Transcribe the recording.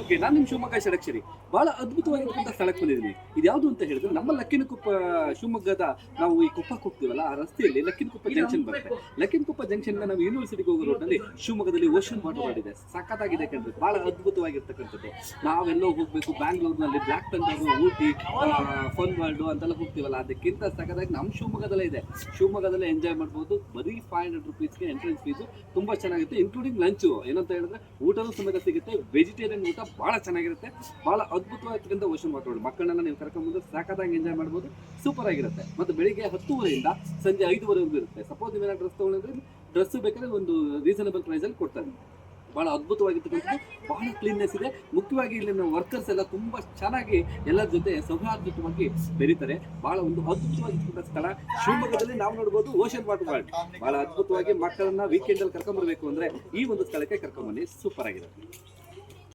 Okay, ನಾನು ನಿಮ್ಮ ಶಿವಮೊಗ್ಗ ಷಡಕ್ಷರಿ. ಬಹಳ ಅದ್ಭುತವಾಗಿರ್ತಕ್ಕಂಥ ಸ್ಥಳಕ್ಕೆ ಬಂದಿದ್ದೀನಿ. ಇದು ಯಾವುದು ಅಂತ ಹೇಳಿದ್ರೆ ನಮ್ಮ ಲಕ್ಕಿನಕುಪ್ಪ, ಶಿವಮೊಗ್ಗದ ನಾವು ಈ ಕುಪ್ಪಕ್ಕೆ ಹೋಗ್ತೀವಲ್ಲ, ಆ ರಸ್ತೆಯಲ್ಲಿ ಲಕ್ಕಿನಕುಪ್ಪ ಜಂಕ್ಷನ್ ಬರುತ್ತೆ. ಲಕ್ಕಿನಕುಪ್ಪ ಜಂಕ್ಷನ್ ನಾವು ಯೂನಿವರ್ಸಿಟಿಗೆ ಹೋಗೋ ರೋಡ್ನಲ್ಲಿ ಶಿವಮೊಗ್ಗದಲ್ಲಿ ಓಷನ್ ವಾಟರ್ ವರ್ಲ್ಡ್ ಇದೆ. ಸಖತ್ತಾಗಿದೆ ಕಂಡ್ರೆ, ಬಹಳ ಅದ್ಭುತವಾಗಿರ್ತಕ್ಕಂಥದ್ದು. ನಾವೆಲ್ಲೋ ಹೋಗ್ಬೇಕು, ಬ್ಯಾಂಗ್ಳೂರ್ನಲ್ಲಿ black thunder, Ooty, fun world ಅಂತೆಲ್ಲ ಹೋಗ್ತೀವಲ್ಲ, ಅದಕ್ಕಿಂತ ಸಖತ್ತಾಗಿ ನಮ್ಮ ಶಿವಮೊಗ್ಗದಲ್ಲೇ ಇದೆ. ಶಿವಮೊಗ್ಗದಲ್ಲೇ ಎಂಜಾಯ್ ಮಾಡ್ಬೋದು. ಬರೀ 500 rupeesಗೆ ಎಂಟ್ರೆನ್ಸ್ ಫೀಸು. ತುಂಬಾ ಚೆನ್ನಾಗಿರುತ್ತೆ, ಇನ್ಕ್ಲೂಡಿಂಗ್ ಲಂಚು. ಏನಂತ ಹೇಳಿದ್ರೆ ಊಟನೂ ಸಮೇತ ಸಿಗುತ್ತೆ. ವೆಜಿಟೇರಿಯನ್ ಊಟ ಬಹಳ ಚೆನ್ನಾಗಿರುತ್ತೆ. ಬಹಳ ಅದ್ಭುತವಾಗಿರ್ತಕ್ಕಂಥ ಓಷನ್ ವಾಟರ್ ವರ್ಲ್ಡ್. ಮಕ್ಕಳನ್ನೆಲ್ಲ ನೀವು ಕರ್ಕೊಂಡ್ಬಂದು ಸಾಕಾಗಿ ಎಂಜಾಯ್ ಮಾಡ್ಬೋದು. ಸೂಪರ್ ಆಗಿರುತ್ತೆ. ಮತ್ತು ಬೆಳಿಗ್ಗೆ 10:30 ಸಂಜೆ 5:00ವರೆಗೂ ಇರುತ್ತೆ. ಸಪೋಸ್ ನೀವೇನ ಡ್ರೆಸ್ ತೊಗೊಂಡ್ರೆ, ಡ್ರೆಸ್ ಬೇಕಾದ್ರೆ ಒಂದು ರೀಸನಬಲ್ ಪ್ರೈಸಲ್ಲಿ ಕೊಡ್ತಾರೆ. ಭಾಳ ಅದ್ಭುತವಾಗಿರ್ತಕ್ಕಂಥದ್ದು, ಬಹಳ ಕ್ಲೀನ್ನೆಸ್ ಇದೆ. ಮುಖ್ಯವಾಗಿ ಇಲ್ಲಿನ ವರ್ಕರ್ಸ್ ಎಲ್ಲ ತುಂಬ ಚೆನ್ನಾಗಿ ಎಲ್ಲರ ಜೊತೆ ಸೌಹಾರ್ದಯುತವಾಗಿ ಬೆರೀತಾರೆ. ಭಾಳ ಒಂದು ಅದ್ಭುತವಾಗಿರ್ತಕ್ಕಂಥ ಸ್ಥಳ ಶಿವಮೊಗ್ಗದಲ್ಲಿ ನಾವು ನೋಡ್ಬೋದು. ಓಷನ್ ವಾಟರ್ ವರ್ಲ್ಡ್ ಭಾಳ ಅದ್ಭುತವಾಗಿ. ಮಕ್ಕಳನ್ನ ವೀಕೆಂಡಲ್ಲಿ ಕರ್ಕೊಂಡ್ಬರ್ಬೇಕು ಅಂದರೆ ಈ ಒಂದು ಸ್ಥಳಕ್ಕೆ ಕರ್ಕೊಂಡ್ಬನ್ನಿ. ಸೂಪರ್ ಆಗಿರುತ್ತೆ.